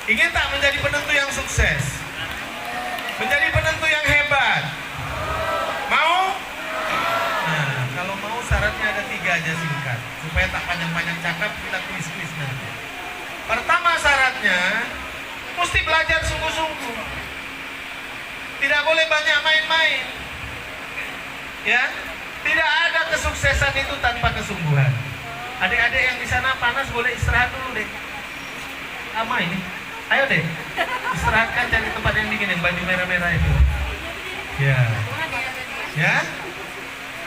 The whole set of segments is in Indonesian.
Ingin tak menjadi penentu yang sukses? Menjadi penentu yang hebat? Mau? Nah, kalau mau syaratnya ada 3 aja singkat. Supaya tak panjang-panjang cakap, kita tulis-tulis nanti. Pertama syaratnya, mesti belajar sungguh-sungguh. Tidak boleh banyak main-main. Ya, tidak ada kesuksesan itu tanpa kesungguhan. Adik-adik yang di sana panas boleh istirahat dulu deh. Lama ini. Ayo deh, istirahatkan, cari tempat yang dingin, yang baju merah-merah itu. Ya. Ya.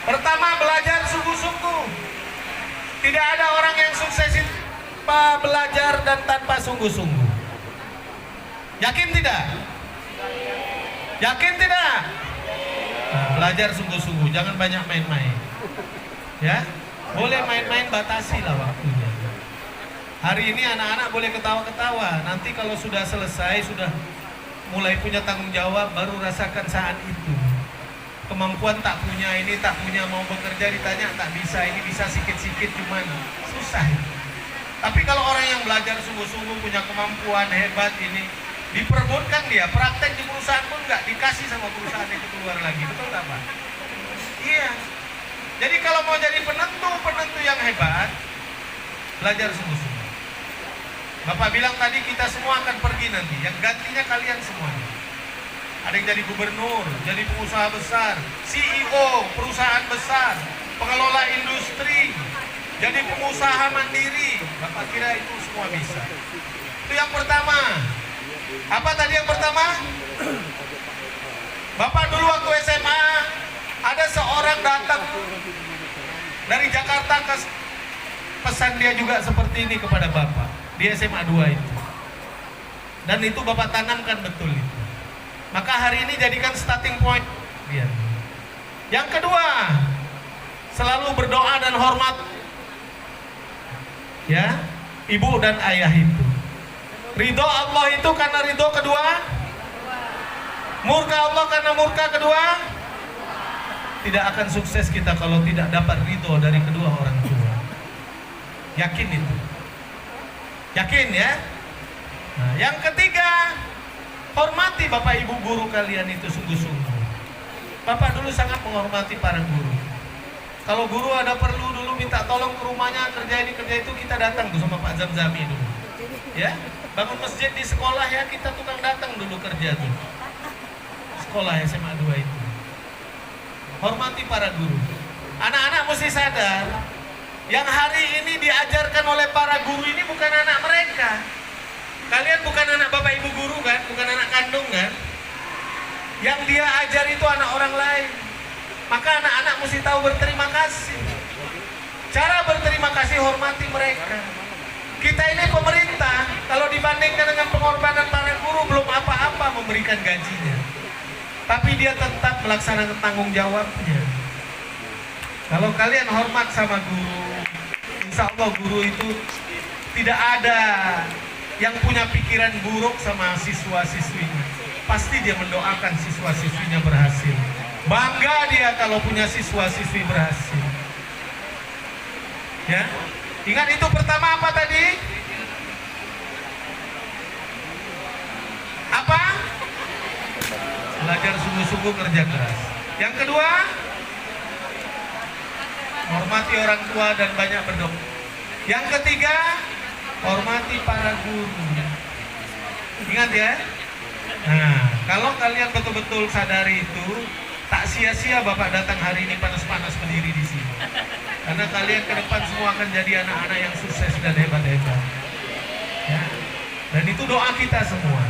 Pertama, belajar sungguh-sungguh. Tidak ada orang yang sukses itu tanpa belajar dan tanpa sungguh-sungguh. Yakin tidak? Yakin tidak? Nah, belajar sungguh-sungguh, jangan banyak main-main. Ya, boleh main-main, batasi lah waktunya. Hari ini anak-anak boleh ketawa-ketawa. Nanti kalau sudah selesai, sudah mulai punya tanggung jawab, baru rasakan saat itu. Kemampuan tak punya, ini tak punya, mau bekerja ditanya tak bisa, ini bisa sikit-sikit, cuman susah. Tapi kalau orang yang belajar sungguh-sungguh, punya kemampuan hebat ini, diperbutkan dia, praktek di perusahaan pun nggak dikasih sama perusahaan itu keluar lagi, betul tak Pak? Iya. Jadi kalau mau jadi penentu yang hebat, belajar sungguh-sungguh. Bapak bilang tadi kita semua akan pergi nanti, yang gantinya kalian semuanya. Ada yang jadi gubernur, jadi pengusaha besar, CEO perusahaan besar, pengelola industri, jadi pengusaha mandiri. Bapak kira itu semua bisa? Itu yang pertama. Apa tadi yang pertama? Bapak dulu waktu SMA, ada seorang datang dari Jakarta ke pesan dia juga seperti ini kepada Bapak di SMA 2 itu. Dan itu Bapak tanamkan betul itu. Maka hari ini jadikan starting point dia. Yang kedua, selalu berdoa dan hormat ya ibu dan ayah itu. Ridho Allah itu karena ridho kedua, murka Allah karena murka kedua. Tidak akan sukses kita kalau tidak dapat ridho dari kedua orang tua. Yakin itu? Yakin ya? Nah, yang ketiga, hormati Bapak Ibu guru kalian itu sungguh-sungguh. Bapak dulu sangat menghormati para guru. Kalau guru ada perlu dulu minta tolong ke rumahnya, kerja itu kita datang tuh sama Pak Zamzami dulu. Ya, bangun masjid di sekolah ya, kita tukang datang dulu kerja tuh. Sekolah SMA 2 itu. Hormati para guru. Anak-anak mesti sadar, yang hari ini diajarkan oleh para guru ini bukan anak mereka. Kalian bukan anak Bapak Ibu guru kan, bukan anak kandung kan. Yang dia ajar itu anak orang lain. Maka anak-anak mesti tahu berterima kasih. Cara berterima kasih, hormati mereka. Kita ini pemerintah, kalau dibandingkan dengan pengorbanan para guru, belum apa-apa memberikan gajinya. Tapi dia tetap melaksanakan tanggung jawabnya. Kalau kalian hormat sama guru, insya Allah guru itu tidak ada yang punya pikiran buruk sama siswa-siswinya. Pasti dia mendoakan siswa-siswinya berhasil. Bangga dia kalau punya siswa-siswi berhasil. Ya, ingat itu pertama apa tadi? Apa? Belajar sungguh-sungguh, kerja keras. Yang kedua, hormati orang tua dan banyak berdoa. Yang ketiga, hormati para guru. Ingat ya. Nah, kalau kalian betul-betul sadari itu, tak sia-sia Bapak datang hari ini panas-panas berdiri di sini. Karena kalian ke depan semua akan jadi anak-anak yang sukses dan hebat-hebat. Ya. Dan itu doa kita semua.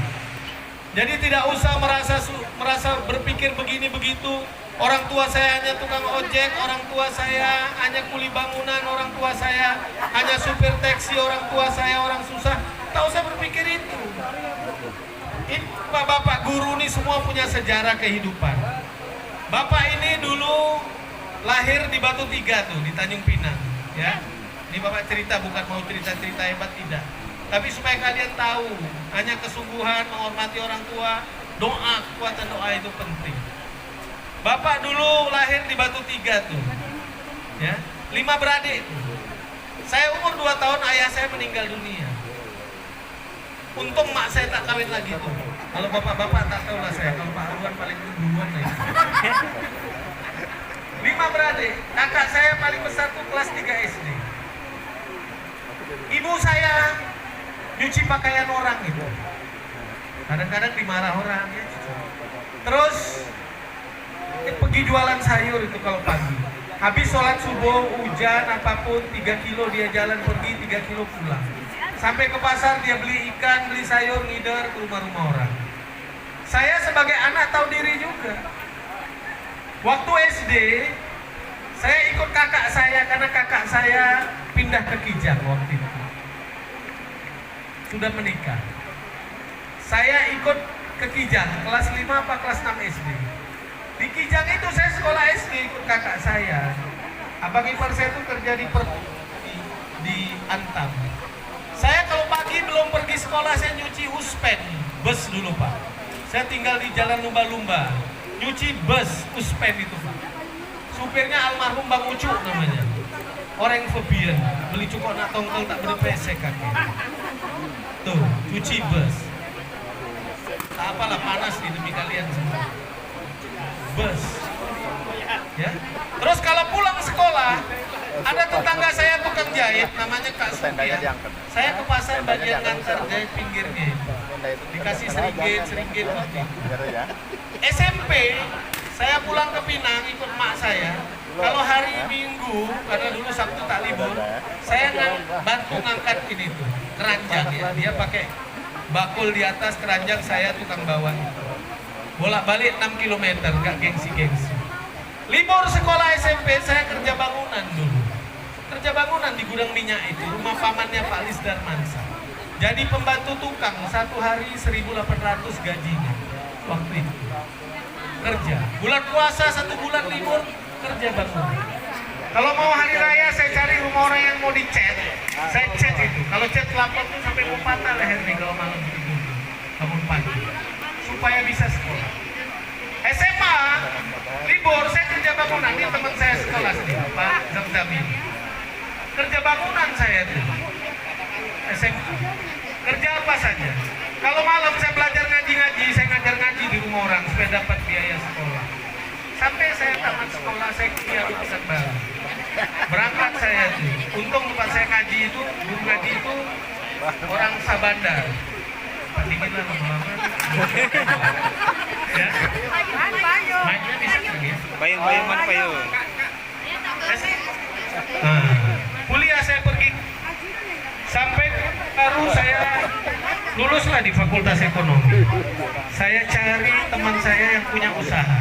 Jadi tidak usah merasa berpikir begini begitu. Orang tua saya hanya tukang ojek, orang tua saya hanya kuli bangunan, orang tua saya hanya supir taksi, orang tua saya orang susah. Tak usah berpikir itu. Bapak guru ini semua punya sejarah kehidupan. Bapak ini dulu lahir di Batu Tiga tuh, di Tanjung Pinang. Ya, ini Bapak cerita bukan mau cerita-cerita hebat, tidak. Tapi supaya kalian tahu, hanya kesungguhan, menghormati orang tua, doa, kekuatan doa itu penting. Bapak dulu lahir di Batu Tiga tuh, ya, 5 beradik. Saya umur 2 tahun, ayah saya meninggal dunia. Untung mak saya tak kawin lagi tuh. Kalau bapak-bapak tak tahu lah saya. Kalau Pak Arwan paling duluan lah itu. 5 beradik. Kakak saya paling besar tuh kelas 3 SD. Ibu saya nyuci pakaian orang itu. Kadang-kadang dimarah orang ya. Terus pergi jualan sayur itu kalau pagi. Habis sholat subuh, hujan apapun, 3 kilo dia jalan pergi, 3 kilo pulang. Sampai ke pasar dia beli ikan, beli sayur, ngider ke rumah-rumah orang. Saya sebagai anak tahu diri juga. Waktu SD, saya ikut kakak saya karena kakak saya pindah ke Kijang waktu itu. Sudah menikah. Saya ikut ke Kijang, kelas 5 apa kelas 6 SD. Di Kijang itu saya sekolah SD ikut kakak saya. Abang ipar saya itu kerja di Antam. Saya kalau pagi belum pergi sekolah, saya nyuci Uspen, bus dulu Pak. Saya tinggal di Jalan Lumba-Lumba, nyuci bus Uspen itu Pak. Supirnya almarhum Bang Ucuk namanya. Orang Febian, beli cukok nak tongtol tak berpesek kaki. Tuh, cuci bus. Tak apalah panas di demi kalian semua. Bus. Ya. Terus kalau pulang sekolah, ada tetangga saya tukang jahit, namanya Kak Supian. Saya ke pasar bagian ngantar jahit pinggirnya. Dikasih seringgit waktu. SMP, saya pulang ke Pinang ikut mak saya. Kalau hari Minggu, karena dulu Sabtu tak libur, saya bantu ngangkat ini tuh, keranjang ya. Dia pakai bakul di atas keranjang, saya tukang bawa itu. Bolak-balik 6 km, gak gengsi-gengsi. Libur sekolah SMP, saya kerja bangunan dulu. Kerja bangunan di gudang minyak itu, rumah pamannya Pak Lis Darmansa. Jadi pembantu tukang, satu hari 1.800 gajinya waktu itu. Kerja, bulan puasa 1 bulan libur, kerja bangunan. Kalau mau hari raya saya cari rumah orang yang mau dicat, saya cat itu. Kalau cat pelapor tuh sampai mau patah leher nih kalau malam tidur, bangun pagi, supaya bisa sekolah. SMA, libur saya kerja bangunan, ini teman saya sekolah nih, Pak Zamzami. Kerja bangunan saya tuh, SMA. Kerja apa saja. Kalau malam saya belajar ngaji-ngaji, saya ngajar ngaji di rumah orang supaya dapat biaya sekolah. Sampai saya tamat sekolah, saya kuliah di Pekanbaru. Berangkat saya tuh. Untung tempat saya ngaji itu, guru ngaji itu orang Sabandar. Dingin lah lama-lama. Ya. Mainnya bisa pergi. Bayang mana payo? Kuliah saya pergi. Sampai baru saya luluslah di Fakultas Ekonomi. Saya cari teman saya yang punya usaha.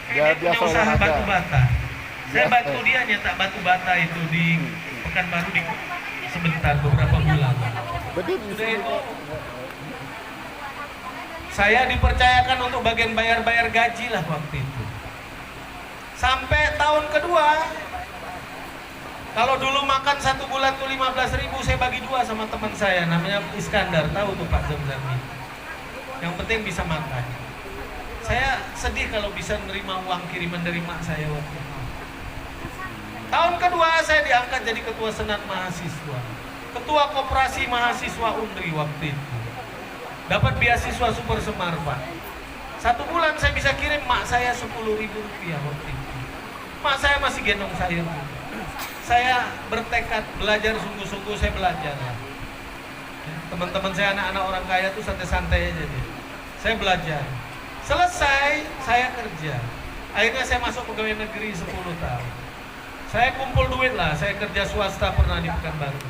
Dia punya usaha batu bata. Saya bantu dia nyetak batu bata itu di Pekanbaru di sebentar beberapa bulan. Sudah itu saya dipercayakan untuk bagian bayar-bayar gaji lah waktu itu. Sampai tahun kedua, kalau dulu makan 1 bulan tuh 15.000, saya bagi 2 sama teman saya, namanya Iskandar, tahu tuh Pak Zamzami. Yang penting bisa makan. Saya sedih kalau bisa menerima uang kiriman dari mak saya waktu itu. Tahun kedua saya diangkat jadi ketua senat mahasiswa, ketua koperasi mahasiswa UNRI waktu itu. Dapat beasiswa Super Semar Pak. 1 bulan saya bisa kirim mak saya 10.000 rupiah waktu itu. Mak saya masih gendong saya. Saya bertekad belajar sungguh-sungguh, saya belajar. Teman-teman saya anak-anak orang kaya tuh santai-santai aja deh. Saya belajar. Selesai, saya kerja. Akhirnya saya masuk pegawai negeri 10 tahun. Saya kumpul duit lah, saya kerja swasta pernah di Pekanbaru.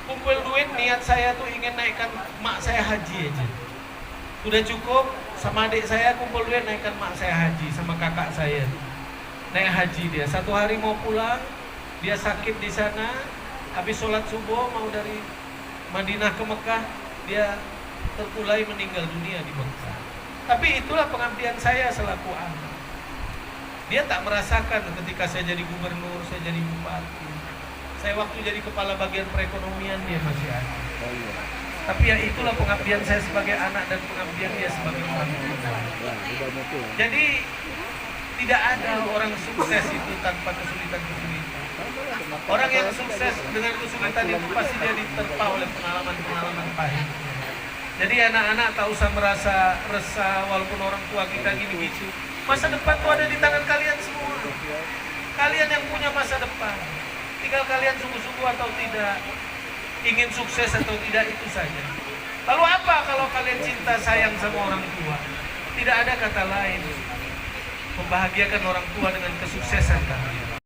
Kumpul duit, niat saya tuh ingin naikkan mak saya haji aja. Udah cukup, sama adik saya kumpul duit naikkan mak saya haji, sama kakak saya. Naik haji dia, 1 hari mau pulang, dia sakit di sana, habis sholat subuh mau dari Madinah ke Mekah, dia terkulai meninggal dunia di Mekah. Tapi itulah pengabdian saya selaku anak. Dia tak merasakan ketika saya jadi gubernur, saya jadi bupati. Saya waktu jadi kepala bagian perekonomian dia masih ada. Tapi ya itulah pengabdian saya sebagai anak dan pengabdian dia sebagai orang tua. Jadi tidak ada orang sukses itu tanpa kesulitan-kesulitan. Orang yang sukses dengan kesulitan itu pasti dia diterpa oleh pengalaman-pengalaman pahit. Jadi anak-anak tak usah merasa resah walaupun orang tua kita gini gitu. Masa depan itu ada di tangan kalian semua. Kalian yang punya masa depan. Tinggal kalian sungguh-sungguh atau tidak, ingin sukses atau tidak, itu saja. Lalu apa kalau kalian cinta sayang sama orang tua? Tidak ada kata lain. Membahagiakan orang tua dengan kesuksesan kalian.